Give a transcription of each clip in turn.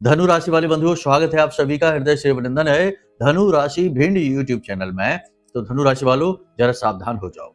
धनु राशि वाले बंधुओं, स्वागत है आप सभी का, हृदय से अभिनंदन है धनु राशि भिंड यूट्यूब चैनल में। तो धनु राशि वालों, जरा सावधान हो जाओ।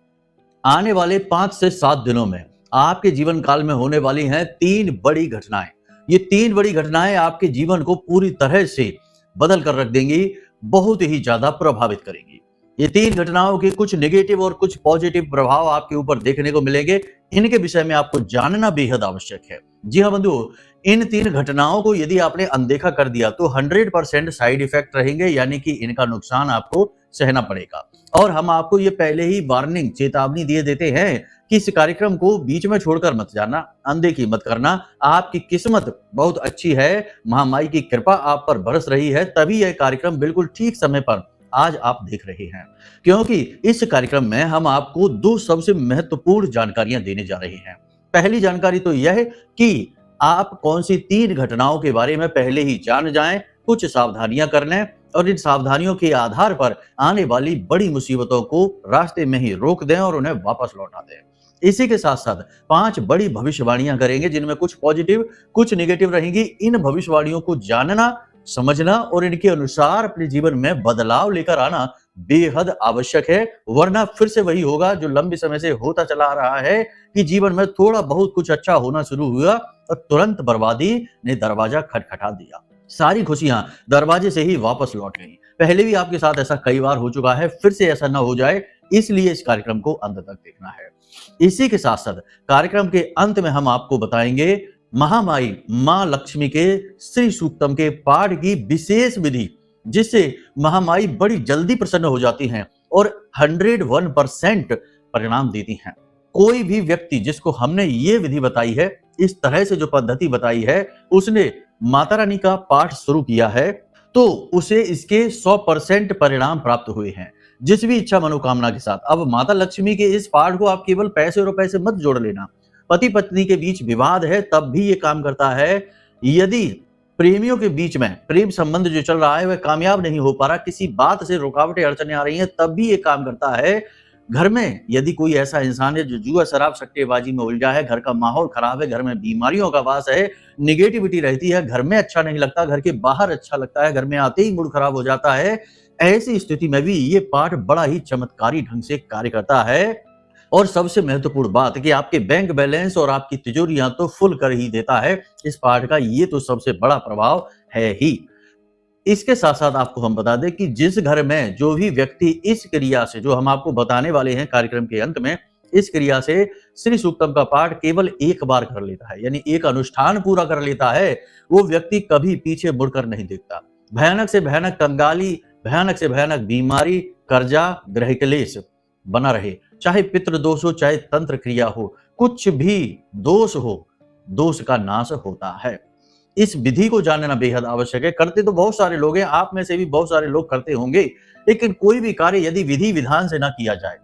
आने वाले 5 से 7 दिनों में आपके जीवन काल में होने वाली हैं 3 बड़ी घटनाएं। ये 3 बड़ी घटनाएं आपके जीवन को पूरी तरह से बदल कर रख देंगी, बहुत ही ज्यादा प्रभावित करेंगी। ये 3 घटनाओं के कुछ नेगेटिव और कुछ पॉजिटिव प्रभाव आपके ऊपर देखने को मिलेंगे। इनके विषय में आपको जानना बेहद आवश्यक है। जी हाँ बंधुओं, इन 3 घटनाओं को यदि आपने अनदेखा कर दिया तो 100% साइड इफेक्ट रहेंगे, यानी कि इनका नुकसान आपको सहना पड़ेगा। और हम आपको ये पहले ही वार्निंग, चेतावनी दिए देते हैं कि इस कार्यक्रम को बीच में छोड़कर मत जाना, अनदेखी मत करना। आपकी किस्मत बहुत अच्छी है, महामाई की कृपा आप पर बरस रही है, तभी यह कार्यक्रम बिल्कुल ठीक समय पर आज आप देख रहे हैं। क्योंकि इस कार्यक्रम में हम आपको 2 सबसे महत्वपूर्ण जानकारियां देने जा रहे हैं। पहली जानकारी तो यह है कि आप कौन सी 3 घटनाओं के बारे में पहले ही जान जाएं, कुछ सावधानियां कर लें और इन सावधानियों के आधार पर आने वाली बड़ी मुसीबतों को रास्ते में ही रोक दें और उन्हें वापस लौटा दें। इसी के साथ साथ 5 बड़ी भविष्यवाणियां करेंगे, जिनमें कुछ पॉजिटिव कुछ नेगेटिव रहेंगी। इन भविष्यवाणियों को जानना, समझना और इनके अनुसार अपने जीवन में बदलाव लेकर आना बेहद आवश्यक है, वरना फिर से वही होगा जो लंबे समय से होता चला आ रहा है कि जीवन में थोड़ा बहुत कुछ अच्छा होना शुरू हुआ और तुरंत बर्बादी ने दरवाजा खटखटा दिया। सारी खुशियां दरवाजे से ही वापस लौट गई। पहले भी आपके साथ ऐसा कई बार हो चुका है, फिर से ऐसा ना हो जाए, इसलिए इस कार्यक्रम को अंत तक देखना है। इसी के साथ साथ कार्यक्रम के अंत में हम आपको बताएंगे महामाई मां लक्ष्मी के श्री सूक्तम के पाठ की विशेष विधि, जिससे महामाई बड़ी जल्दी प्रसन्न हो जाती हैं और 101% परिणाम देती हैं। कोई भी व्यक्ति जिसको हमने ये विधि बताई है, इस तरह से जो पद्धति बताई है, उसने माता रानी का पाठ शुरू किया है तो उसे इसके 100% परिणाम प्राप्त हुए हैं, जिस भी इच्छा मनोकामना के साथ। अब माता लक्ष्मी के इस पाठ को आप केवल पैसे रुपए से मत जोड़ लेना। पति पत्नी के बीच विवाद है तब भी ये काम करता है। यदि प्रेमियों के बीच में प्रेम संबंध जो चल रहा है वह कामयाब नहीं हो पा रहा, किसी बात से रुकावटें अड़चने आ रही हैं, तब भी ये काम करता है। घर में यदि कोई ऐसा इंसान है जो जुआ शराब सट्टेबाजी में उलझा है, घर का माहौल खराब है, घर में बीमारियों का वास है, निगेटिविटी रहती है, घर में अच्छा नहीं लगता, घर के बाहर अच्छा लगता है, घर में आते ही मूड खराब हो जाता है, ऐसी स्थिति में भी ये पाठ बड़ा ही चमत्कारी ढंग से कार्य करता है। और सबसे महत्वपूर्ण बात कि आपके बैंक बैलेंस और आपकी तिजोरियां तो फुल कर ही देता है इस पाठ का, ये तो सबसे बड़ा प्रभाव है ही। इसके साथ साथ आपको हम बता दें कि जिस घर में जो भी व्यक्ति इस क्रिया से, जो हम आपको बताने वाले हैं कार्यक्रम के अंत में, इस क्रिया से श्री सूक्तम का पाठ केवल एक बार कर लेता है, यानी एक अनुष्ठान पूरा कर लेता है, वो व्यक्ति कभी पीछे मुड़कर नहीं देखता। भयानक से भयानक कंगाली, भयानक से भयानक बीमारी, कर्जा, गृह क्लेश बना रहे, चाहे पितृ दोष हो, चाहे तंत्र क्रिया हो, कुछ भी दोष हो, दोष का नाश होता है। इस विधि को जानना बेहद आवश्यक है। करते तो बहुत सारे लोग हैं, आप में से भी बहुत सारे लोग करते होंगे, लेकिन कोई भी कार्य यदि विधि विधान से ना किया जाए,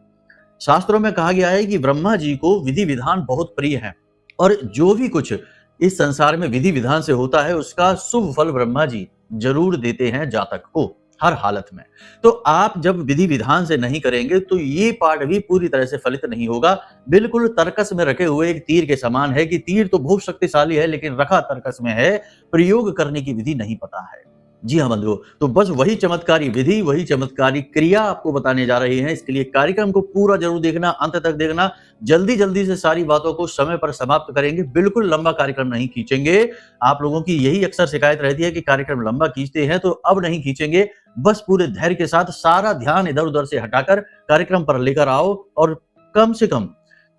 शास्त्रों में कहा गया है कि ब्रह्मा जी को विधि विधान बहुत प्रिय है और जो भी कुछ इस संसार में विधि विधान से होता है उसका शुभ फल ब्रह्मा जी जरूर देते हैं जातक को, हर हालत में। तो आप जब विधि विधान से नहीं करेंगे तो ये पाठ भी पूरी तरह से फलित नहीं होगा। बिल्कुल तर्कस में रखे हुए एक तीर के समान है कि तीर तो बहुत शक्तिशाली है, लेकिन रखा तर्कस में है, प्रयोग करने की विधि नहीं पता है। जी हाँ बंधुओं, तो बस वही चमत्कारी विधि, वही चमत्कारी क्रिया आपको बताने जा रहे हैं। इसके लिए कार्यक्रम को पूरा जरूर देखना, अंत तक देखना। जल्दी जल्दी से सारी बातों को समय पर समाप्त करेंगे, बिल्कुल लंबा कार्यक्रम नहीं खींचेंगे। आप लोगों की यही अक्सर शिकायत रहती है कि कार्यक्रम लंबा खींचते हैं, तो अब नहीं खींचेंगे। बस पूरे धैर्य के साथ सारा ध्यान इधर उधर से हटाकर कार्यक्रम पर लेकर आओ और कम से कम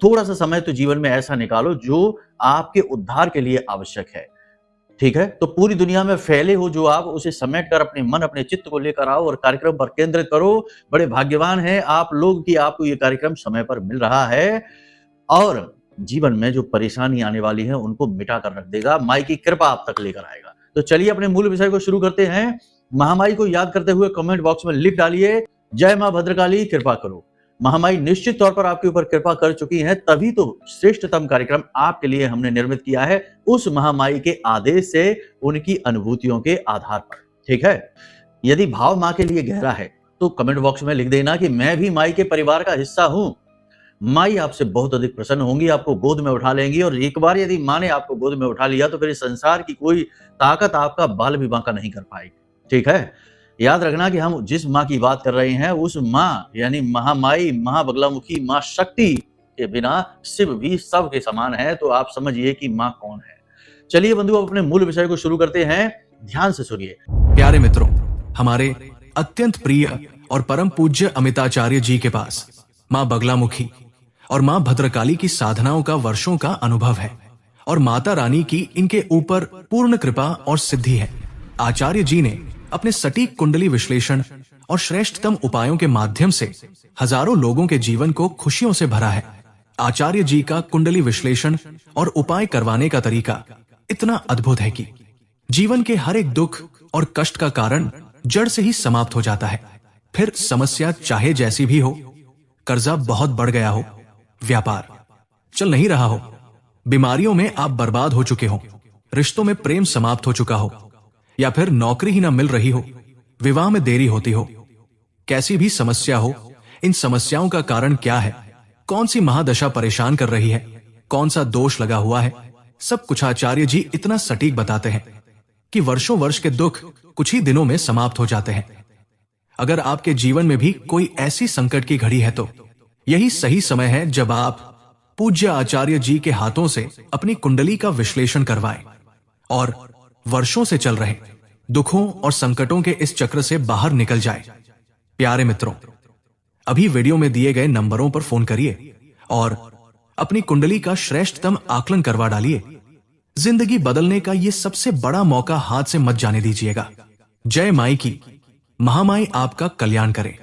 थोड़ा सा समय तो जीवन में ऐसा निकालो जो आपके उद्धार के लिए आवश्यक है। ठीक है, तो पूरी दुनिया में फैले हो जो आप, उसे समेट कर अपने मन, अपने चित्त को लेकर आओ और कार्यक्रम पर केंद्रित करो। बड़े भाग्यवान हैं आप लोग कि आपको ये कार्यक्रम समय पर मिल रहा है और जीवन में जो परेशानी आने वाली है उनको मिटा कर रख देगा। माई की कृपा आप तक लेकर आएगा। तो चलिए अपने मूल विषय को शुरू करते हैं। महामाई को याद करते हुए कमेंट बॉक्स में लिख डालिए, जय मां भद्रकाली कृपा करो। महामाई निश्चित तौर पर आपके ऊपर कृपा कर चुकी है, तभी तो श्रेष्ठतम कार्यक्रम आपके लिए हमने निर्मित किया है, उस महामाई के आदेश से, उनकी अनुभूतियों के आधार पर। ठीक है, यदि भाव मां के लिए गहरा है तो कमेंट बॉक्स में लिख देना कि मैं भी माई के परिवार का हिस्सा हूं। माई आपसे बहुत अधिक प्रसन्न होंगी, आपको गोद में उठा लेंगी और एक बार यदि माँ ने आपको गोद में उठा लिया तो फिर इस संसार की कोई ताकत आपका बाल भी बांका नहीं कर पाएगी। ठीक है? याद रखना कि हम जिस माँ की बात कर रहे हैं उस माँ यानी महामाई, महाबगलामुखी, माँ शक्ति के बिना शिव भी सब के समान है, तो आप समझिए कि माँ कौन है। चलिए बंधु, अब अपने मूल विषय को शुरू करते हैं, ध्यान से सुनिए। प्यारे मित्रों, हमारे अत्यंत प्रिय और परम पूज्य अमिताचार्य जी के पास माँ बगलामुखी और माँ भद्रकाली की साधनाओं का वर्षों का अनुभव है और माता रानी की इनके ऊपर पूर्ण कृपा और सिद्धि है। आचार्य जी ने अपने सटीक कुंडली विश्लेषण और श्रेष्ठतम उपायों के माध्यम से हजारों लोगों के जीवन को खुशियों से भरा है। आचार्य जी का कुंडली विश्लेषण और उपाय करवाने का तरीका इतना अद्भुत है कि जीवन के हर एक दुख और कष्ट का कारण जड़ से ही समाप्त हो जाता है। फिर समस्या चाहे जैसी भी हो, कर्जा बहुत बढ़ गया हो, व्यापार चल नहीं रहा हो, बीमारियों में आप बर्बाद हो चुके हो, रिश्तों में प्रेम समाप्त हो चुका हो, या फिर नौकरी ही ना मिल रही हो, विवाह में देरी होती हो, कैसी भी समस्या हो, इन समस्याओं का कारण क्या है, कौन सी महादशा परेशान कर रही है, कौन सा दोष लगा हुआ है, सब कुछ आचार्य जी इतना सटीक बताते हैं कि वर्षों वर्ष के दुख कुछ ही दिनों में समाप्त हो जाते हैं। अगर आपके जीवन में भी कोई ऐसी संकट की घड़ी है तो यही सही समय है जब आप पूज्य आचार्य जी के हाथों से अपनी कुंडली का विश्लेषण करवाएं और वर्षों से चल रहे दुखों और संकटों के इस चक्र से बाहर निकल जाए। प्यारे मित्रों, अभी वीडियो में दिए गए नंबरों पर फोन करिए और अपनी कुंडली का श्रेष्ठतम आकलन करवा डालिए। जिंदगी बदलने का ये सबसे बड़ा मौका हाथ से मत जाने दीजिएगा। जय माई की, महामाई आपका कल्याण करे।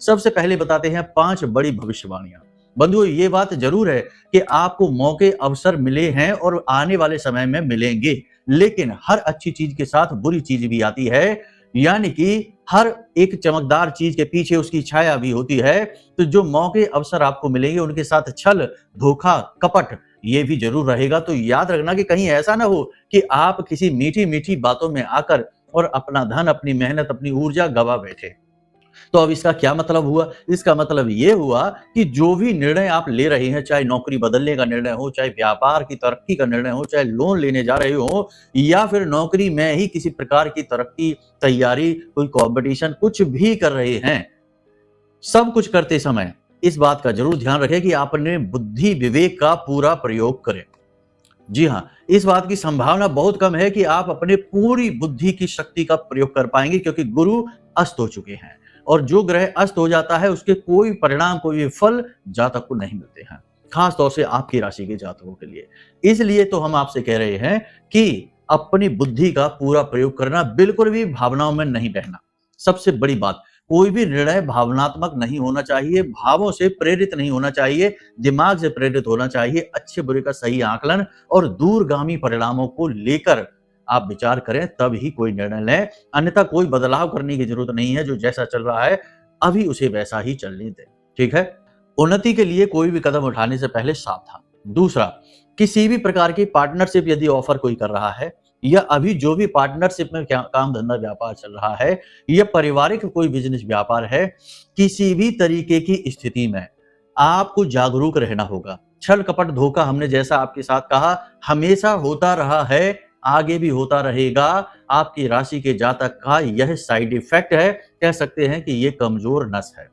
सबसे पहले बताते हैं 5 बड़ी भविष्यवाणियां। बंधुओं, ये बात जरूर है कि आपको मौके अवसर मिले हैं और आने वाले समय में मिलेंगे, लेकिन हर अच्छी चीज के साथ बुरी चीज भी आती है, यानी कि हर एक चमकदार चीज के पीछे उसकी छाया भी होती है। तो जो मौके अवसर आपको मिलेंगे उनके साथ छल, धोखा, कपट ये भी जरूर रहेगा। तो याद रखना कि कहीं ऐसा ना हो कि आप किसी मीठी मीठी बातों में आकर और अपना धन, अपनी मेहनत, अपनी ऊर्जा गवा बैठे। तो अब इसका क्या मतलब हुआ? इसका मतलब ये हुआ कि जो भी निर्णय आप ले रहे हैं, चाहे नौकरी बदलने का निर्णय हो, चाहे व्यापार की तरक्की का निर्णय हो, चाहे लोन लेने जा रहे हो, या फिर नौकरी में ही किसी प्रकार की तरक्की, तैयारी, कोई कंपटीशन कुछ भी कर रहे हैं, सब कुछ करते समय इस बात का जरूर ध्यान रखें कि आप अपने बुद्धि विवेक का पूरा प्रयोग करें। जी हाँ, इस बात की संभावना बहुत कम है कि आप अपने पूरी बुद्धि की शक्ति का प्रयोग कर पाएंगे, क्योंकि गुरु अस्त हो चुके हैं और जो ग्रह अस्त हो जाता है उसके कोई परिणाम, कोई फल जातक को नहीं मिलते हैं, खास तौर से आपकी राशि के जातकों के लिए। इसलिए तो हम आपसे कह रहे हैं कि अपनी बुद्धि का पूरा प्रयोग करना, बिल्कुल भी भावनाओं में नहीं बहना। सबसे बड़ी बात, कोई भी निर्णय भावनात्मक नहीं होना चाहिए, भावों से प्रेरित नहीं होना चाहिए, दिमाग से प्रेरित होना चाहिए। अच्छे बुरे का सही आकलन और दूरगामी परिणामों को लेकर आप विचार करें, तब ही कोई निर्णय लें, अन्यथा कोई बदलाव करने की जरूरत नहीं है। जो जैसा चल रहा है अभी उसे वैसा ही चलने दें। ठीक है? उन्नति के लिए कोई भी कदम उठाने से पहले सावधान। दूसरा, किसी भी प्रकार की पार्टनरशिप यदि ऑफर कोई कर रहा है, या अभी जो भी पार्टनरशिप में काम धंधा व्यापार चल रहा है, या पारिवारिक कोई बिजनेस व्यापार है, किसी भी तरीके की स्थिति में आपको जागरूक रहना होगा। छल कपट धोखा, हमने जैसा आपके साथ कहा, हमेशा होता रहा है, आगे भी होता रहेगा। आपकी राशि के जातक का यह साइड इफेक्ट है, कह सकते हैं कि यह कमजोर नस है,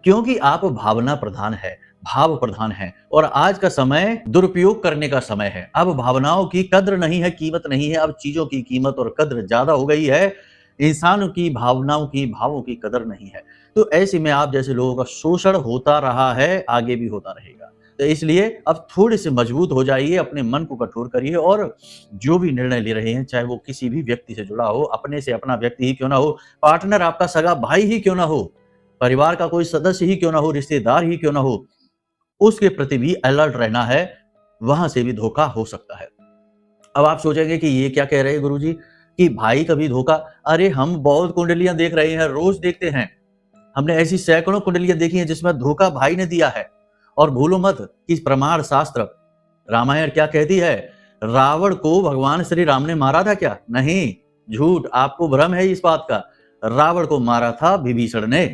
क्योंकि आप भावना प्रधान है, भाव प्रधान है, और आज का समय दुरुपयोग करने का समय है। अब भावनाओं की कद्र नहीं है, कीमत नहीं है, अब चीजों की कीमत और कद्र ज्यादा हो गई है, इंसानों की भावनाओं की, भावों की कदर नहीं है। तो ऐसे में आप जैसे लोगों का शोषण होता रहा है, आगे भी होता रहेगा। तो इसलिए अब थोड़े से मजबूत हो जाइए, अपने मन को कठोर करिए, और जो भी निर्णय ले रहे हैं, चाहे वो किसी भी व्यक्ति से जुड़ा हो, अपने से अपना व्यक्ति ही क्यों ना हो, पार्टनर आपका सगा भाई ही क्यों ना हो, परिवार का कोई सदस्य ही क्यों ना हो, रिश्तेदार ही क्यों ना हो, उसके प्रति भी अलर्ट रहना है, वहां से भी धोखा हो सकता है। अब आप सोचेंगे कि ये क्या कह रहे हैं गुरुजी कि भाई का भी धोखा? अरे हम बहुत कुंडलियां देख रहे हैं, रोज देखते हैं, हमने ऐसी सैकड़ों कुंडलियां देखी हैं जिसमें धोखा भाई ने दिया है। और भूलो मत कि प्रमाण शास्त्र रामायण क्या कहती है, रावण को भगवान श्री राम ने मारा था क्या? नहीं, झूठ, आपको भ्रम है इस बात का। रावण को मारा था विभीषण ने।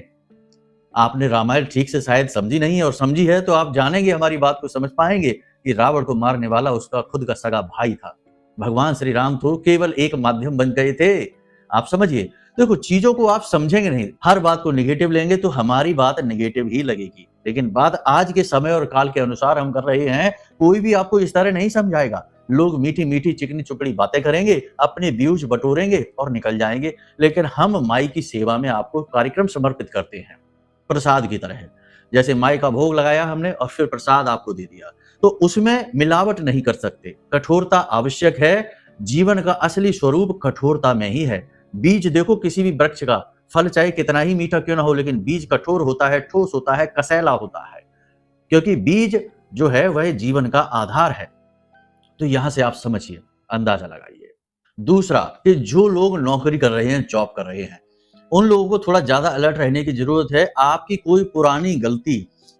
आपने रामायण ठीक से शायद समझी नहीं है, और समझी है तो आप जानेंगे, हमारी बात को समझ पाएंगे कि रावण को मारने वाला उसका खुद का सगा भाई था। भगवान श्री राम तो केवल एक माध्यम बन गए थे। आप समझिए, देखो चीजों को आप समझेंगे नहीं, हर बात को निगेटिव लेंगे तो हमारी बात निगेटिव ही लगेगी। लेकिन बात आज के समय और काल के अनुसार हम कर रहे हैं, कोई भी आपको इस तरह नहीं समझाएगा। लोग मीठी मीठी चिकनी चुपड़ी बातें करेंगे, अपने व्यूज बटोरेंगे और निकल जाएंगे। लेकिन हम माई की सेवा में आपको कार्यक्रम समर्पित करते हैं, प्रसाद की तरह। जैसे माई का भोग लगाया हमने और फिर प्रसाद आपको दे दिया, तो उसमें मिलावट नहीं कर सकते। कठोरता आवश्यक है। जीवन का असली स्वरूप कठोरता में ही है। बीज देखो किसी भी वृक्ष का, फल चाहे कितना ही मीठा क्यों ना हो, लेकिन बीज कठोर होता है, ठोस होता है, कसैला होता है, क्योंकि बीज जो है वह जीवन का आधार है। तो यहां से आप समझिए, अंदाजा लगाइए। दूसरा कि जो लोग नौकरी कर रहे हैं, जॉब कर रहे हैं, उन लोगों को थोड़ा ज्यादा अलर्ट रहने की जरूरत है। आपकी कोई पुरानी गलती,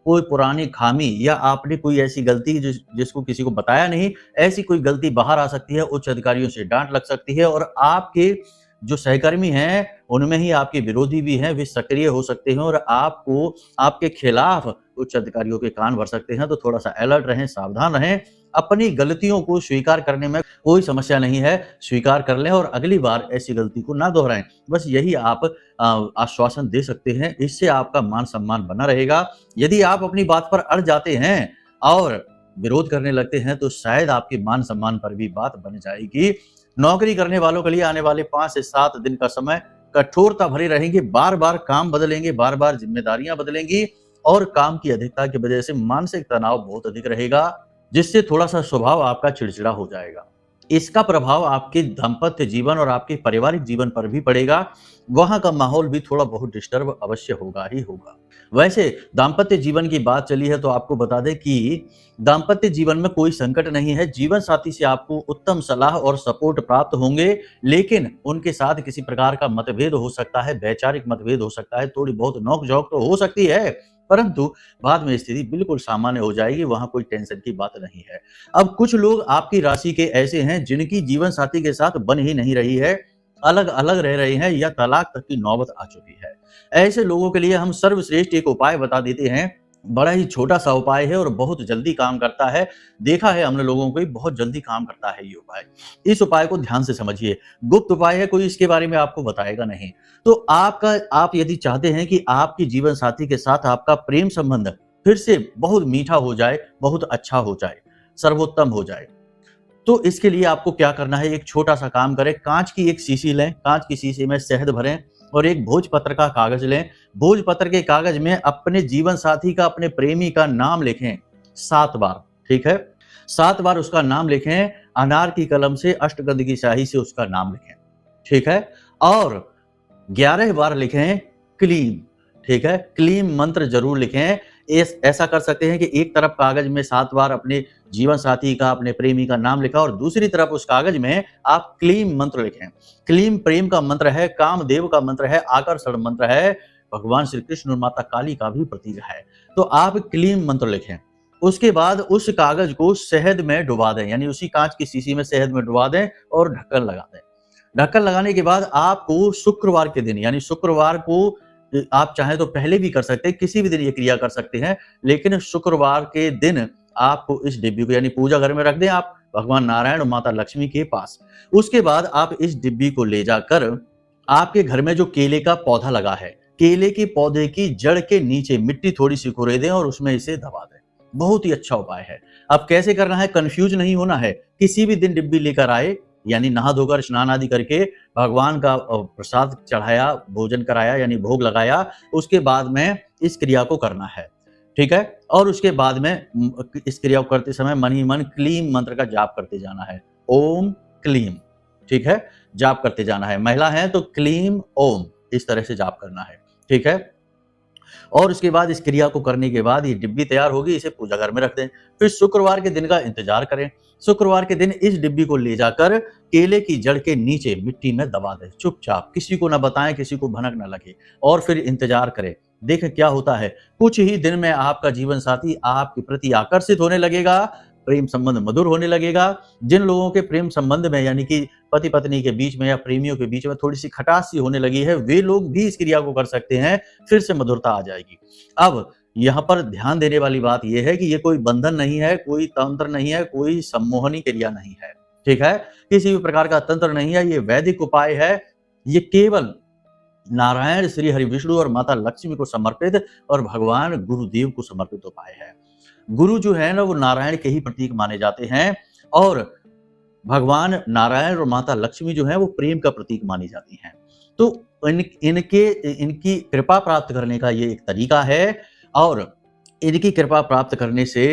कोई पुरानी खामी, या आपने कोई ऐसी गलती जिसको किसी को बताया नहीं, ऐसी कोई गलती बाहर आ सकती है, उच्च अधिकारियों से डांट लग सकती है, और आपके जो सहकर्मी हैं उनमें ही आपके विरोधी भी हैं, वे सक्रिय हो सकते हैं और आपको, आपके खिलाफ उच्च अधिकारियों के कान भर सकते हैं। तो थोड़ा सा अलर्ट रहें, सावधान रहें। अपनी गलतियों को स्वीकार करने में कोई समस्या नहीं है, स्वीकार कर लें और अगली बार ऐसी गलती को ना दोहराएं। बस यही आप आश्वासन दे सकते हैं। इससे आपका मान सम्मान बना रहेगा। यदि आप अपनी बात पर अड़ जाते हैं और विरोध करने लगते हैं तो शायद आपके मान सम्मान पर भी बात बन जाएगी। नौकरी करने वालों के लिए आने वाले 5 से 7 दिन का समय कठोरता भरी रहेंगे। बार बार काम बदलेंगे, बार बार जिम्मेदारियां बदलेंगी और काम की अधिकता की वजह से मानसिक तनाव बहुत अधिक रहेगा, जिससे थोड़ा सा स्वभाव आपका चिड़चिड़ा हो जाएगा। इसका प्रभाव आपके दाम्पत्य जीवन और आपके पारिवारिक जीवन पर भी पड़ेगा। वहां का माहौल भी थोड़ा बहुत डिस्टर्ब अवश्य होगा ही होगा। वैसे दाम्पत्य जीवन की बात चली है तो आपको बता दें कि दाम्पत्य जीवन में कोई संकट नहीं है। जीवन साथी से आपको उत्तम सलाह और सपोर्ट प्राप्त होंगे, लेकिन उनके साथ किसी प्रकार का मतभेद हो सकता है, वैचारिक मतभेद हो सकता है, थोड़ी बहुत नोक-झोंक तो हो सकती है, परंतु बाद में स्थिति बिल्कुल सामान्य हो जाएगी। वहां कोई टेंशन की बात नहीं है। अब कुछ लोग आपकी राशि के ऐसे हैं जिनकी जीवन साथी के साथ बन ही नहीं रही है, अलग अलग रह रहे हैं या तलाक तक की नौबत आ चुकी है। ऐसे लोगों के लिए हम सर्वश्रेष्ठ एक उपाय बता देते हैं। बड़ा ही छोटा सा उपाय है और बहुत जल्दी काम करता है। देखा है हमने लोगों को, बहुत जल्दी काम करता है ये उपाय। इस उपाय को ध्यान से समझिए। गुप्त उपाय है, कोई इसके बारे में आपको बताएगा नहीं। तो आप यदि चाहते हैं कि आपकी जीवन साथी के साथ आपका प्रेम संबंध फिर से बहुत मीठा हो जाए, बहुत अच्छा हो जाए, सर्वोत्तम हो जाए, तो इसके लिए आपको क्या करना है, एक छोटा सा काम करें। कांच की एक शीशी लें, कांच की शीशी में शहद भरें और एक भोजपत्र का कागज लें। भोजपत्र के कागज में अपने जीवन साथी का, अपने प्रेमी का नाम लिखें 7 बार, ठीक है। 7 बार उसका नाम लिखें। अनार की कलम से, अष्टगंध की स्याही से उसका नाम लिखें, ठीक है। और 11 बार लिखें क्लीम, ठीक है। क्लीम मंत्र जरूर लिखें। ऐसा कर सकते हैं कि एक तरफ कागज में 7 बार अपने जीवन साथी का, अपने प्रेमी का नाम लिखा और दूसरी तरफ उस कागज में आप क्लीम मंत्र लिखें। क्लीम प्रेम का मंत्र है, कामदेव का मंत्र है, आकर्षण मंत्र है, भगवान श्री कृष्ण और माता काली का भी प्रतीक है। तो आप क्लीम मंत्र लिखें। उसके बाद उस कागज को शहद में डुबा दें, यानी उसी कांच की शीशी में शहद में डुबा दें और ढक्कन लगा दें। ढक्कन लगाने के बाद आपको शुक्रवार के दिन, यानी शुक्रवार को, आप चाहें तो पहले भी कर सकते हैं, किसी भी दिन ये क्रिया कर सकते हैं, लेकिन शुक्रवार के दिन आपको इस डिब्बी को, यानी पूजा घर में रख दें आप भगवान नारायण और माता लक्ष्मी के पास। उसके बाद आप इस डिब्बी को ले जाकर आपके घर में जो केले का पौधा लगा है, केले के पौधे की जड़ के नीचे मिट्टी थोड़ी सी खुरे दें और उसमें इसे दबा दें। बहुत ही अच्छा उपाय है। अब कैसे करना है, कंफ्यूज नहीं होना है। किसी भी दिन डिब्बी लेकर आए, यानी नहा धोकर स्नान आदि करके भगवान का प्रसाद चढ़ाया, भोजन कराया, यानी भोग लगाया, उसके बाद में इस क्रिया को करना है, ठीक है। और उसके बाद में इस क्रिया को करते समय मन ही मन क्लीम मंत्र का जाप करते जाना है, ओम क्लीम, ठीक है, जाप करते जाना है। महिला है तो क्लीम ओम, इस तरह से जाप करना है, ठीक है। और उसके बाद इस क्रिया को करने के बाद ये डिब्बी तैयार होगी, इसे पूजा घर में रख दें। फिर शुक्रवार के दिन का इंतजार करें। शुक्रवार के दिन इस डिब्बी को ले जाकर केले की जड़ के नीचे मिट्टी में दबा दें, चुपचाप, किसी को ना बताएं, किसी को भनक ना लगे, और फिर इंतजार करें। देखें क्या होता है। कुछ ही दिन में आपका जीवन साथी आपके प्रति आकर्षित होने लगेगा, प्रेम संबंध मधुर होने लगेगा। जिन लोगों के प्रेम संबंध में यानी कि पति पत्नी के बीच में या प्रेमियों के बीच में थोड़ी सी खटास सी होने लगी है, वे लोग भी इस क्रिया को कर सकते हैं, फिर से मधुरता आ जाएगी। अब यहाँ पर ध्यान देने वाली बात यह है कि ये कोई बंधन नहीं है, कोई तंत्र नहीं है, कोई सम्मोहनी क्रिया नहीं है, ठीक है, किसी भी प्रकार का तंत्र नहीं है, ये वैदिक उपाय है। ये केवल नारायण, श्री हरि विष्णु और माता लक्ष्मी को समर्पित और भगवान गुरुदेव को समर्पित उपाय है। गुरु जो है ना, वो नारायण के ही प्रतीक माने जाते हैं और भगवान नारायण और माता लक्ष्मी जो है वो प्रेम का प्रतीक मानी जाती हैं। तो इनकी कृपा प्राप्त करने का ये एक तरीका है और इनकी कृपा प्राप्त करने से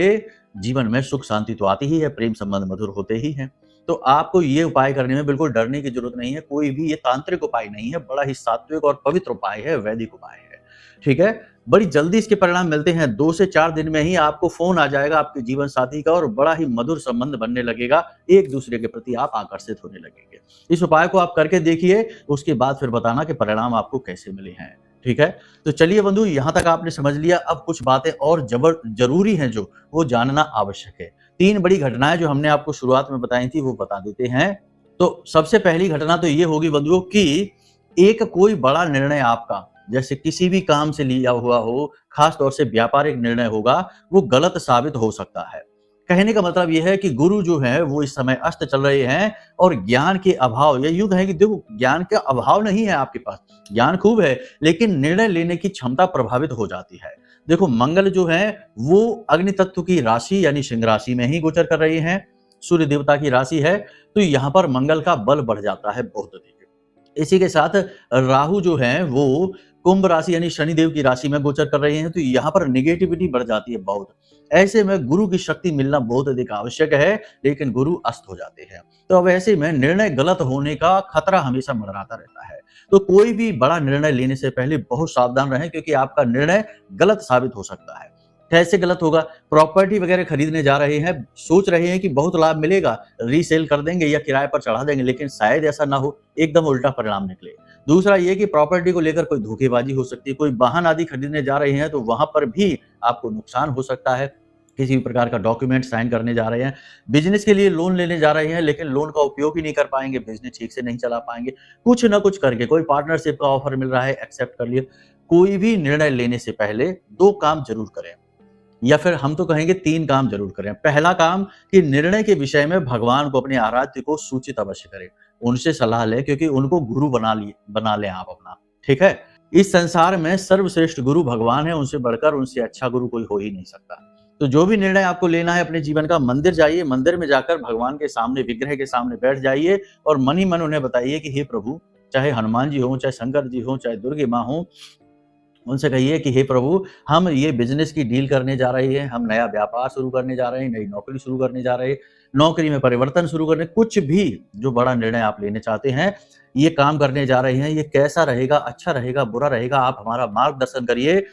जीवन में सुख शांति तो आती ही है, प्रेम संबंध मधुर होते ही हैं। तो आपको ये उपाय करने में बिल्कुल डरने की जरूरत नहीं है, कोई भी ये तांत्रिक उपाय नहीं है, बड़ा ही सात्विक और पवित्र उपाय है, वैदिक उपाय है, ठीक है। बड़ी जल्दी इसके परिणाम मिलते हैं, 2 से 4 दिन में ही आपको फोन आ जाएगा आपके जीवन साथी का और बड़ा ही मधुर संबंध बनने लगेगा, एक दूसरे के प्रति आप आकर्षित होने लगेंगे। इस उपाय को आप करके देखिए, उसके बाद फिर बताना कि परिणाम आपको कैसे मिले हैं, ठीक है। तो चलिए बंधु, यहाँ तक आपने समझ लिया, अब कुछ बातें और जरूरी हैं जो वो जानना आवश्यक है। 3 बड़ी घटनाएं जो हमने आपको शुरुआत में बताई थी वो बता देते हैं। तो सबसे पहली घटना तो ये होगी बंधुओं कि एक कोई बड़ा निर्णय आपका, जैसे किसी भी काम से लिया हुआ हो, खास तौर से व्यापारिक निर्णय होगा, वो गलत साबित हो सकता है। कहने का मतलब यह है कि गुरु जो है वो इस समय अस्त चल रहे हैं और ज्ञान के अभाव, ये यूं है कि देखो ज्ञान का अभाव नहीं है आपके पास, ज्ञान खूब है, लेकिन निर्णय लेने की क्षमता प्रभावित हो जाती है। देखो मंगल जो है वो अग्नि तत्व की राशि यानी सिंह राशि में ही गोचर कर रहे हैं, सूर्य देवता की राशि है, तो यहाँ पर मंगल का बल बढ़ जाता है बहुत अधिक। इसी के साथ राहु जो है वो कुंभ राशि यानी शनिदेव की राशि में गोचर कर रहे हैं, तो यहाँ पर नेगेटिविटी बढ़ जाती है बहुत। ऐसे में गुरु की शक्ति मिलना बहुत अधिक आवश्यक है, लेकिन गुरु अस्त हो जाते हैं, तो अब ऐसे में निर्णय गलत होने का खतरा हमेशा मंडराता रहता है। तो कोई भी बड़ा निर्णय लेने से पहले बहुत सावधान रहें, क्योंकि आपका निर्णय गलत साबित हो सकता है। कैसे गलत होगा? प्रॉपर्टी वगैरह खरीदने जा रहे हैं, सोच रहे हैं कि बहुत लाभ मिलेगा, रीसेल कर देंगे या किराए पर चढ़ा देंगे, लेकिन शायद ऐसा ना हो, एकदम उल्टा परिणाम निकले। दूसरा ये कि प्रॉपर्टी को लेकर कोई धोखेबाजी हो सकती है, कोई वाहन आदि खरीदने जा रहे हैं तो वहां पर भी आपको नुकसान हो सकता है, किसी भी प्रकार का डॉक्यूमेंट साइन करने जा रहे हैं, बिजनेस के लिए लोन लेने जा रहे हैं, लेकिन लोन का उपयोग ही नहीं कर पाएंगे, बिजनेस ठीक से नहीं चला पाएंगे, कुछ ना कुछ करके कोई पार्टनरशिप का ऑफर मिल रहा है, एक्सेप्ट कर लिए। कोई भी निर्णय लेने से पहले 2 काम जरूर करें, या फिर हम तो कहेंगे 3 काम जरूर करें। पहला काम कि निर्णय के विषय में भगवान को, अपने आराध्य को सूचित अवश्य करें, उनसे सलाह लें, क्योंकि उनको गुरु बना लें आप अपना, ठीक है। इस संसार में सर्वश्रेष्ठ गुरु भगवान है, उनसे बढ़कर, उनसे अच्छा गुरु कोई हो ही नहीं सकता। तो जो भी निर्णय आपको लेना है अपने जीवन का, मंदिर जाइए, मंदिर में जाकर भगवान के सामने, विग्रह के सामने बैठ जाइए और मन ही मन उन्हें बताइए कि हे प्रभु, चाहे हनुमान जी हो, चाहे शंकर जी हो, चाहे दुर्गे माँ हो, उनसे कहिए कि हे प्रभु, हम ये बिजनेस की डील करने जा रहे हैं, हम नया व्यापार शुरू करने जा रहे हैं, नई नौकरी शुरू करने जा रहे हैं, नौकरी में परिवर्तन शुरू करने, कुछ भी जो बड़ा निर्णय आप लेने चाहते हैं, ये काम करने जा रहे हैं, ये कैसा रहेगा, अच्छा रहेगा, बुरा रहेगा, आप हमारा मार्गदर्शन करिए।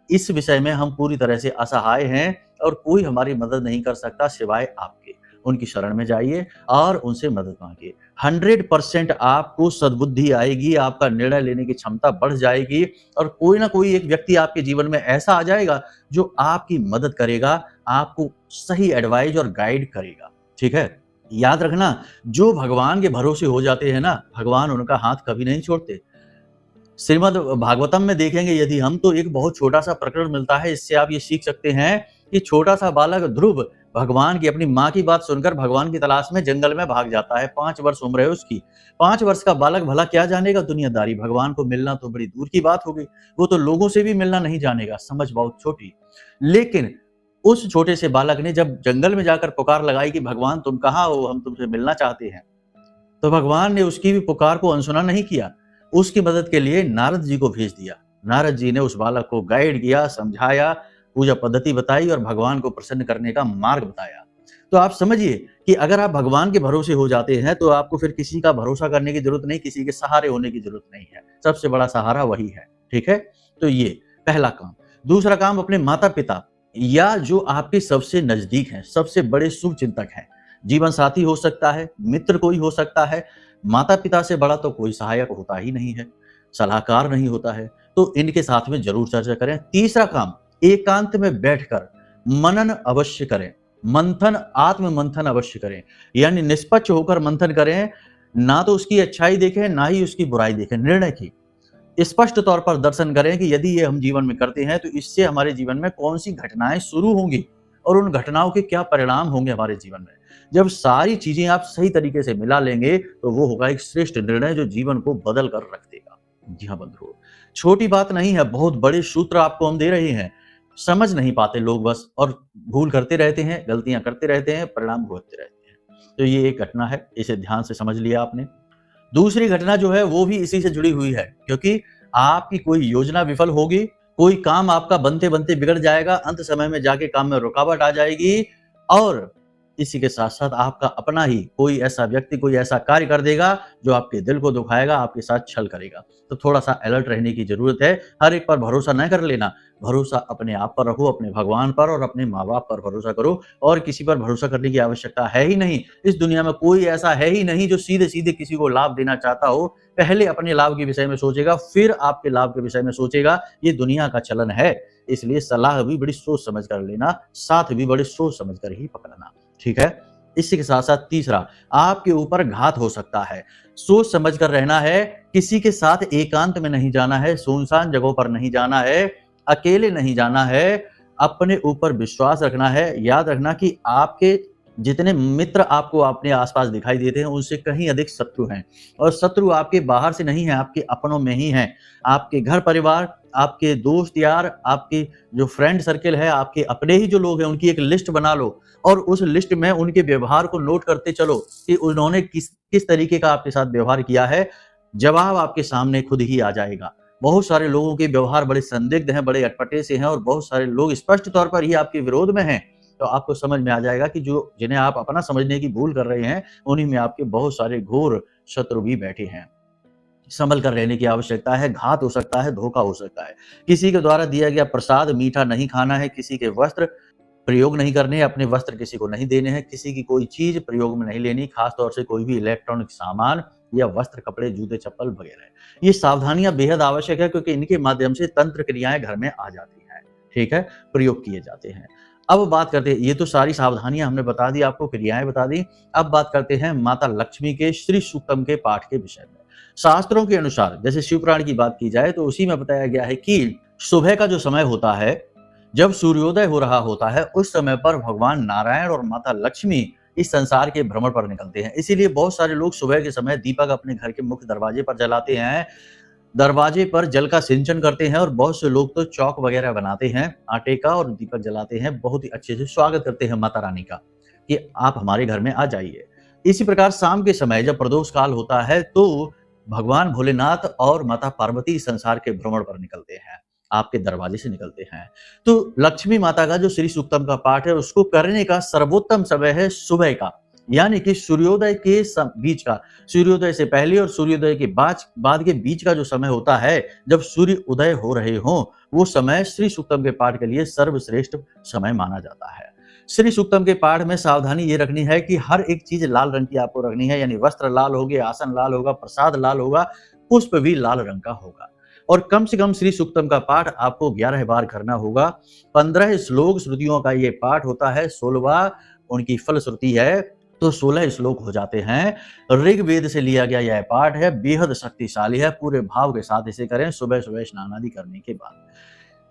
इस विषय में हम पूरी तरह से असहाय हैं और कोई हमारी मदद नहीं कर सकता सिवाय आपके। उनकी शरण में जाइए और उनसे मदद मांगिए। 100% आपको सद्बुद्धि आएगी, आपका निर्णय लेने की क्षमता बढ़ जाएगी और कोई ना कोई एक व्यक्ति आपके जीवन में ऐसा आ जाएगा जो आपकी मदद करेगा, आपको सही एडवाइस और गाइड करेगा, ठीक है। याद रखना, जो भगवान के भरोसे हो जाते हैं ना, भगवान उनका हाथ कभी नहीं छोड़ते। श्रीमद् भागवतम में देखेंगे यदि हम, तो एक बहुत छोटा सा प्रकरण मिलता है, इससे आप ये सीख सकते हैं कि छोटा सा बालक ध्रुव भगवान की, अपनी माँ की बात सुनकर भगवान की तलाश में जंगल में भाग जाता है। 5 वर्ष उम्र है उसकी। 5 वर्ष का बालक भला क्या जानेगा दुनियादारी, भगवान को मिलना तो बड़ी दूर की बात हो गई, वो तो लोगों से भी मिलना नहीं जानेगा, समझ बहुत छोटी। लेकिन उस छोटे से बालक ने जब जंगल में जाकर पुकार लगाई कि भगवान तुम कहाँ हो, हम तुमसे मिलना चाहते हैं, तो भगवान ने उसकी भी पुकार को अनसुना नहीं किया, उसकी मदद के लिए नारद जी को भेज दिया। नारद जी ने उस बालक को गाइड किया, समझाया, पूजा पद्धति बताई और भगवान को प्रसन्न करने का मार्ग बताया। तो आप समझिए कि अगर आप भगवान के भरोसे हो जाते हैं तो आपको फिर किसी का भरोसा करने की जरूरत नहीं, किसी के सहारे होने की जरूरत नहीं है, सबसे बड़ा सहारा वही है, ठीक है। तो ये पहला काम। दूसरा काम, अपने माता पिता या जो आपके सबसे नजदीक हैं, सबसे बड़े शुभ चिंतक हैं, जीवन साथी हो सकता है, मित्र कोई हो सकता है, माता पिता से बड़ा तो कोई सहायक होता ही नहीं है, सलाहकार नहीं होता है, तो इनके साथ में जरूर चर्चा करें। तीसरा काम, एकांत में बैठकर मनन अवश्य करें। मंथन, आत्म मंथन अवश्य करें, यानी निष्पक्ष होकर मंथन करें, ना तो उसकी अच्छाई देखें, ना ही उसकी बुराई देखें। निर्णय की स्पष्ट तौर पर दर्शन करें कि यदि ये हम जीवन में करते हैं तो इससे हमारे जीवन में कौन सी घटनाएं शुरू होंगी और उन घटनाओं के क्या परिणाम होंगे हमारे जीवन में। जब सारी चीजें आप सही तरीके से मिला लेंगे तो वो होगा एक श्रेष्ठ निर्णय जो जीवन को बदल कर रख देगा। जी हाँ बंधुओं, छोटी बात नहीं है, बहुत बड़े सूत्र आपको हम दे रहे हैं। समझ नहीं पाते लोग बस, और भूल करते रहते हैं, गलतियां करते रहते हैं, परिणाम भुगतते रहते हैं। तो ये एक घटना है, इसे ध्यान से समझ लिया आपने। दूसरी घटना जो है वो भी इसी से जुड़ी हुई है, क्योंकि आपकी कोई योजना विफल होगी, कोई काम आपका बनते बनते बिगड़ जाएगा, अंत समय में जाके काम में रुकावट आ जाएगी, और इसी के साथ साथ आपका अपना ही कोई ऐसा व्यक्ति कोई ऐसा कार्य कर देगा जो आपके दिल को दुखाएगा, आपके साथ छल करेगा। तो थोड़ा सा अलर्ट रहने की जरूरत है। हर एक पर भरोसा न कर लेना, भरोसा अपने आप पर रखो, अपने भगवान पर और अपने माँ बाप पर भरोसा करो, और किसी पर भरोसा करने की आवश्यकता है ही नहीं। इस दुनिया में कोई ऐसा है ही नहीं जो सीधे सीधे किसी को लाभ देना चाहता हो। पहले अपने लाभ के विषय में सोचेगा, फिर आपके लाभ के विषय में सोचेगा। ये दुनिया का चलन है, इसलिए सलाह भी बड़ी सोच समझ कर लेना, साथ भी बड़ी सोच समझ कर ही पकड़ना, ठीक है। इसी के साथ साथ तीसरा, आपके ऊपर घात हो सकता है, सोच समझ कर रहना है। किसी के साथ एकांत में नहीं जाना है, सुनसान जगहों पर नहीं जाना है, अकेले नहीं जाना है, अपने ऊपर विश्वास रखना है। याद रखना कि आपके जितने मित्र आपको अपने आसपास दिखाई देते हैं उनसे कहीं अधिक शत्रु हैं, और शत्रु आपके बाहर से नहीं है, आपके अपनों में ही हैं। आपके घर परिवार, आपके दोस्त यार, आपके जो फ्रेंड सर्किल है, आपके अपने ही जो लोग हैं, उनकी एक लिस्ट बना लो, और उस लिस्ट में उनके व्यवहार को नोट करते चलो कि उन्होंने किस किस तरीके का आपके साथ व्यवहार किया है। जवाब आपके सामने खुद ही आ जाएगा। बहुत सारे लोगों के व्यवहार बड़े संदिग्ध हैं, बड़े अटपटे से हैं, और बहुत सारे लोग स्पष्ट तौर पर ही आपके विरोध में हैं। तो आपको समझ में आ जाएगा कि जो जिन्हें आप अपना समझने की भूल कर रहे हैं, उन्हीं में आपके बहुत सारे घोर शत्रु भी बैठे हैं। संभल कर रहने की आवश्यकता है। घात हो सकता है, धोखा हो सकता है। किसी के द्वारा दिया गया प्रसाद मीठा नहीं खाना है, किसी के वस्त्र प्रयोग नहीं करने, अपने वस्त्र किसी को नहीं देने हैं, किसी की कोई चीज प्रयोग में नहीं लेनी, खासतौर से कोई भी इलेक्ट्रॉनिक सामान या वस्त्र, कपड़े, जूते, चप्पल वगैरह। ये सावधानियां बेहद आवश्यक है, क्योंकि इनके माध्यम से तंत्र क्रियाएं घर में आ जाती हैं, ठीक है, प्रयोग किए जाते हैं। अब बात करते हैं, ये तो सारी सावधानियां हमने बता दी आपको, क्रियाएं बता दी। अब बात करते हैं माता लक्ष्मी के श्री सूक्तम के पाठ के विषय में। शास्त्रों के अनुसार, जैसे शिवपुराण की बात की जाए तो उसी में बताया गया है कि सुबह का जो समय होता है, जब सूर्योदय हो रहा होता है, उस समय पर भगवान नारायण और माता लक्ष्मी इस संसार के भ्रमण पर निकलते हैं। इसीलिए बहुत सारे लोग सुबह के समय दीपक अपने घर के मुख्य दरवाजे पर जलाते हैं, दरवाजे पर जल का सिंचन करते हैं, और बहुत से लोग तो चौक वगैरह बनाते हैं आटे का और दीपक जलाते हैं। बहुत ही अच्छे से स्वागत करते हैं माता रानी का कि आप हमारे घर में आ जाइए। इसी प्रकार शाम के समय जब प्रदोष काल होता है तो भगवान भोलेनाथ और माता पार्वती संसार के भ्रमण पर निकलते हैं, आपके दरवाजे से निकलते हैं। तो लक्ष्मी माता का जो श्री सूक्तम का पाठ है उसको करने का सर्वोत्तम समय है सुबह का, यानी कि सूर्योदय के बीच का, सूर्योदय से पहले और सूर्योदय के बाद के बीच का जो समय होता है, जब सूर्य उदय हो रहे हों, वो समय श्री सूक्तम के पाठ के लिए सर्वश्रेष्ठ समय माना जाता है। श्री सूक्तम के पाठ में सावधानी ये रखनी है कि हर एक चीज लाल रंग की आपको रखनी है, यानी वस्त्र लाल होंगे, आसन लाल होगा, प्रसाद लाल होगा, पुष्प भी लाल रंग का होगा। और कम से कम श्री सूक्तम का पाठ आपको 11 बार करना होगा। 15 श्लोक श्रुतियों का ये पाठ होता है, 16वां उनकी फल श्रुति है, तो 16 श्लोक हो जाते हैं। ऋग्वेद से लिया गया यह पाठ है, बेहद शक्तिशाली है। पूरे भाव के साथ इसे करें सुबह सुबह स्नान आदि करने के बाद।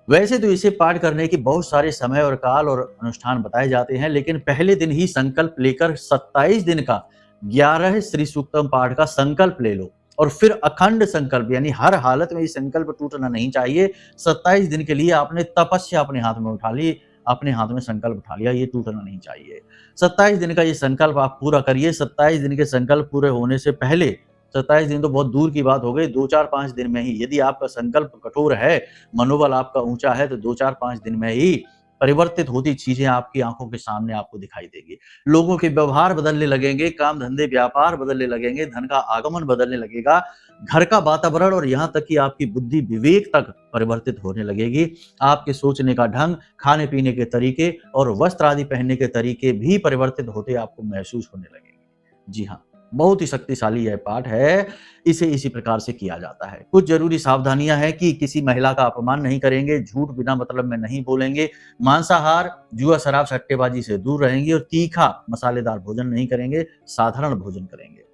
वैसे तो इसे पाठ करने के बहुत सारे समय और काल और अनुष्ठान बताए जाते हैं, लेकिन पहले दिन ही संकल्प लेकर 27 दिन का 11 श्री सूक्तम पाठ का संकल्प ले लो, और फिर अखंड संकल्प, यानी हर हालत में ये संकल्प टूटना नहीं चाहिए। 27 दिन के लिए आपने तपस्या अपने हाथ में उठा ली, अपने हाथ में संकल्प उठा लिया, ये टूटना नहीं चाहिए। 27 दिन का ये संकल्प आप पूरा करिए। 27 दिन के संकल्प पूरे होने से पहले, 27 दिन तो बहुत दूर की बात हो गई, 2-4-5 दिन में ही, यदि आपका संकल्प कठोर है, मनोबल आपका ऊंचा है, तो 2-4-5 दिन में ही परिवर्तित होती चीजें आपकी आंखों के सामने आपको दिखाई देगी। लोगों के व्यवहार बदलने लगेंगे, काम धंधे व्यापार बदलने लगेंगे, धन का आगमन बदलने लगेगा, घर का वातावरण और यहाँ तक कि आपकी बुद्धि विवेक तक परिवर्तित होने लगेगी। आपके सोचने का ढंग, खाने पीने के तरीके और वस्त्र आदि पहनने के तरीके भी परिवर्तित होते आपको महसूस होने लगेंगे। जी हाँ, बहुत ही शक्तिशाली यह पाठ है। इसे इसी प्रकार से किया जाता है। कुछ जरूरी सावधानियां हैं कि किसी महिला का अपमान नहीं करेंगे, झूठ बिना मतलब में नहीं बोलेंगे, मांसाहार, जुआ, शराब, सट्टेबाजी से दूर रहेंगे और तीखा मसालेदार भोजन नहीं करेंगे, साधारण भोजन करेंगे।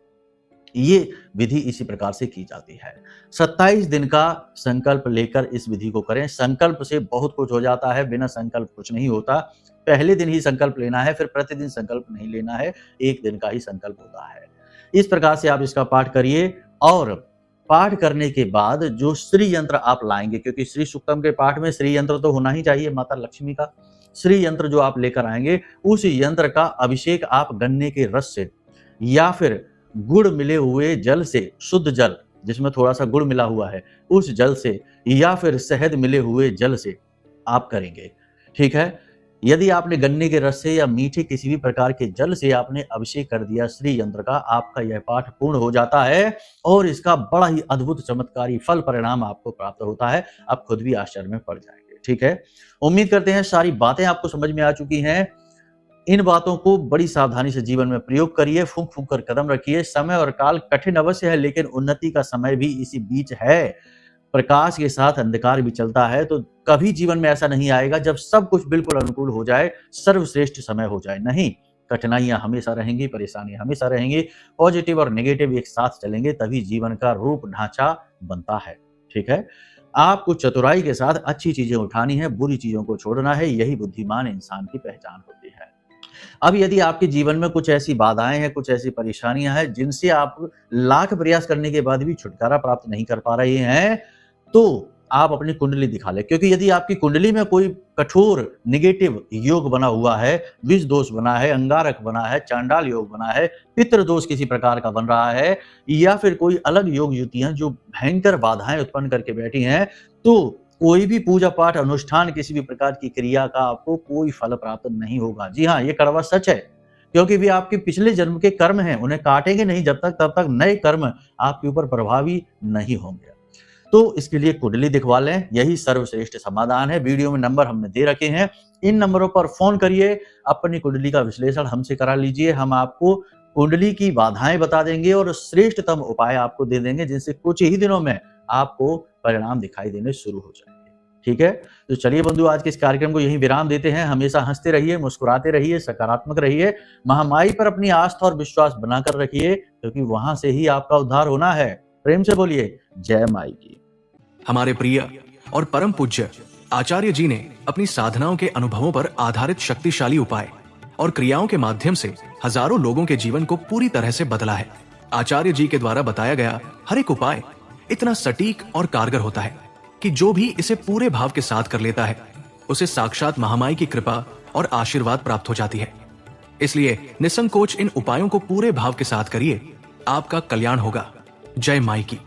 ये विधि इसी प्रकार से की जाती है। 27 दिन का संकल्प लेकर इस विधि को करें। संकल्प से बहुत कुछ हो जाता है, बिना संकल्प कुछ नहीं होता। पहले दिन ही संकल्प लेना है, फिर प्रतिदिन संकल्प नहीं लेना है, एक दिन का ही संकल्प होता है। इस प्रकार से आप इसका पाठ करिए और पाठ करने के बाद जो श्री यंत्र आप लाएंगे, क्योंकि श्री सुक्तम के पाठ में श्री यंत्र तो होना ही चाहिए, माता लक्ष्मी का श्री यंत्र जो आप लेकर आएंगे, उस यंत्र का अभिषेक आप गन्ने के रस से या फिर गुड़ मिले हुए जल से, शुद्ध जल जिसमें थोड़ा सा गुड़ मिला हुआ है, उस जल से या फिर शहद मिले हुए जल से आप करेंगे। ठीक है। यदि आपने गन्ने के रस से या मीठे किसी भी प्रकार के जल से आपने अभिषेक कर दिया श्री यंत्र का, आपका यह पाठ पूर्ण हो जाता है और इसका बड़ा ही अद्भुत चमत्कारी फल परिणाम आपको प्राप्त होता है। आप खुद भी आश्चर्य में पड़ जाएंगे। ठीक है। उम्मीद करते हैं सारी बातें आपको समझ में आ चुकी हैं। इन बातों को बड़ी सावधानी से जीवन में प्रयोग करिए, फूंक फूंक कर कदम रखिए। समय और काल कठिन अवश्य है, लेकिन उन्नति का समय भी इसी बीच है। प्रकाश के साथ अंधकार भी चलता है, तो कभी जीवन में ऐसा नहीं आएगा जब सब कुछ बिल्कुल अनुकूल हो जाए, सर्वश्रेष्ठ समय हो जाए। नहीं, कठिनाइयां हमेशा रहेंगी, परेशानियां हमेशा रहेंगी। पॉजिटिव और नेगेटिव एक साथ चलेंगे, तभी जीवन का रूप ढांचा बनता है। ठीक है। आपको चतुराई के साथ अच्छी चीजें उठानी है, बुरी चीजों को छोड़ना है। यही बुद्धिमान इंसान की पहचान होती है। अब यदि आपके जीवन में कुछ ऐसी बाधाएं हैं, कुछ ऐसी परेशानियां हैं जिनसे आप लाख प्रयास करने के बाद भी छुटकारा प्राप्त नहीं कर पा रहे हैं, तो आप अपनी कुंडली दिखा लें। क्योंकि यदि आपकी कुंडली में कोई कठोर नेगेटिव योग बना हुआ है, विष दोष बना है, अंगारक बना है, चांडाल योग बना है, पितृ दोष किसी प्रकार का बन रहा है, या फिर कोई अलग योग युतियां जो भयंकर बाधाएं उत्पन्न करके बैठी हैं, तो कोई भी पूजा पाठ अनुष्ठान, किसी भी प्रकार की क्रिया का आपको कोई फल प्राप्त नहीं होगा। जी हाँ, ये कड़वा सच है। क्योंकि भी आपके पिछले जन्म के कर्म हैं, उन्हें काटेंगे नहीं जब तक, तब तक नए कर्म आपके ऊपर प्रभावी नहीं होंगे। तो इसके लिए कुंडली दिखवा लें, यही सर्वश्रेष्ठ समाधान है। वीडियो में नंबर हमने दे रखे हैं, इन नंबरों पर फोन करिए, अपनी कुंडली का विश्लेषण हमसे करा लीजिए। हम आपको कुंडली की बाधाएं बता देंगे और श्रेष्ठतम उपाय आपको दे देंगे, जिनसे कुछ ही दिनों में आपको परिणाम दिखाई देने शुरू हो जाएंगे। ठीक है। तो चलिए बंधु, आज के इस कार्यक्रम को यहीं विराम देते हैं। हमेशा हंसते रहिए, मुस्कुराते रहिए, सकारात्मक रहिए, महामाई पर अपनी आस्था और विश्वास बनाकर रखिए, क्योंकि वहां से ही आपका उद्धार होना है। प्रेम से बोलिए जय माई की। हमारे प्रिय और परम पूज्य आचार्य जी ने अपनी साधनाओं के अनुभवों पर आधारित शक्तिशाली उपाय और क्रियाओं के माध्यम से हजारों लोगों के जीवन को पूरी तरह से बदला है। आचार्य जी के द्वारा बताया गया हर एक उपाय इतना सटीक और कारगर होता है कि जो भी इसे पूरे भाव के साथ कर लेता है, उसे साक्षात महामाई की कृपा और आशीर्वाद प्राप्त हो जाती है। इसलिए निसंकोच इन उपायों को पूरे भाव के साथ करिए, आपका कल्याण होगा। जय माई की।